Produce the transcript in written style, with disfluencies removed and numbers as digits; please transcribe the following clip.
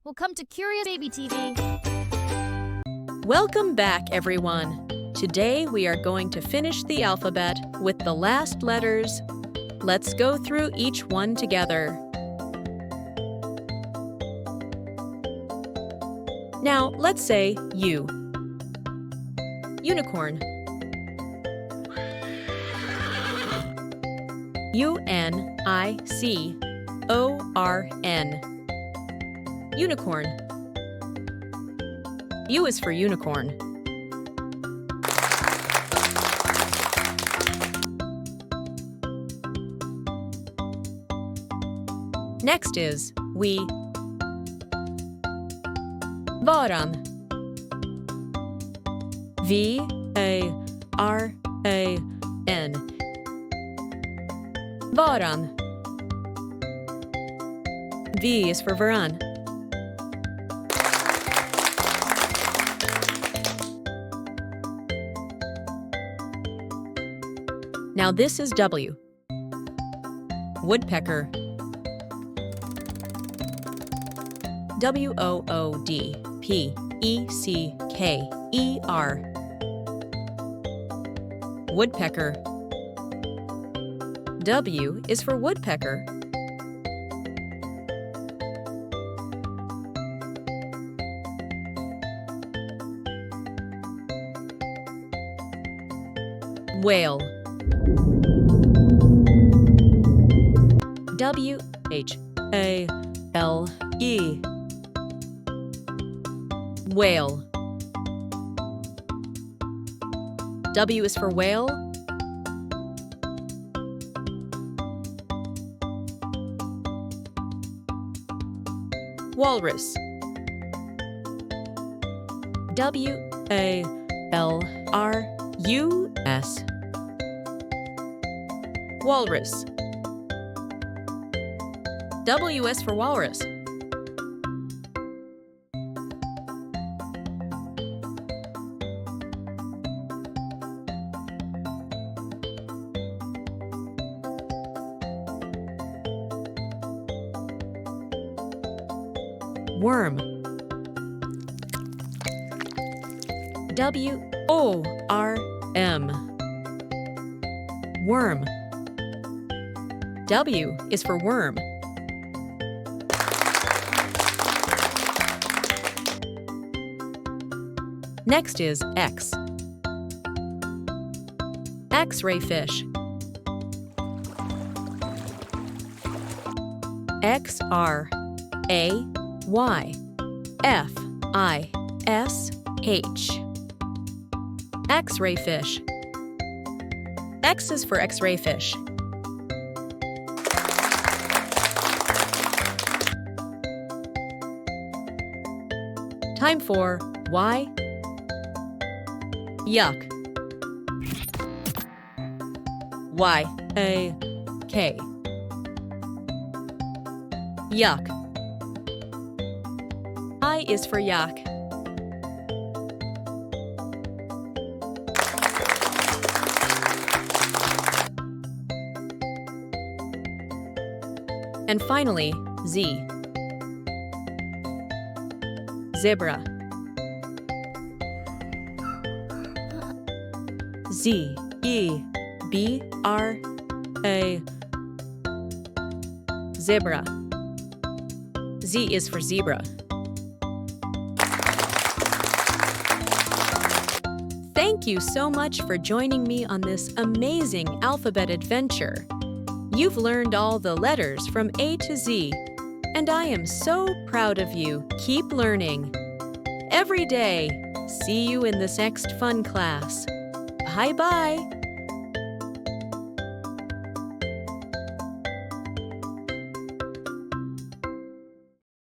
Welcome to Curious Baby TV. Welcome back, everyone. Today we are going to finish the alphabet with the last letters. Let's go through each one together. Now, let's say U. Unicorn. U-N-I-C-O-R-N. Unicorn. U is for unicorn. Next is we. Varan. V-A-R-A-N. Varan. V is for Varan. Now this is W. Woodpecker. W-O-O-D-P-E-C-K-E-R. Woodpecker. W is for woodpecker. Whale. W-H-A-L-E. Whale. W is for whale. Walrus. W-A-L-R-U-S. Walrus. W is for walrus. Worm. W-O-R-M. Worm. W is for worm. Next is X. Xray-fish. X-R-A-Y-F-I-S-H. Xray-fish. X is for Xray-fish. Time for Y. Yuck. Y-A-K. Yuck. I is for yak. And finally, Z. Zebra. Z-E-B-R-A. Zebra. Z is for zebra. Thank you so much for joining me on this amazing alphabet adventure. You've learned all the letters from A to Z, and I am so proud of you. Keep learning every day. See you in this next fun class. Bye-bye.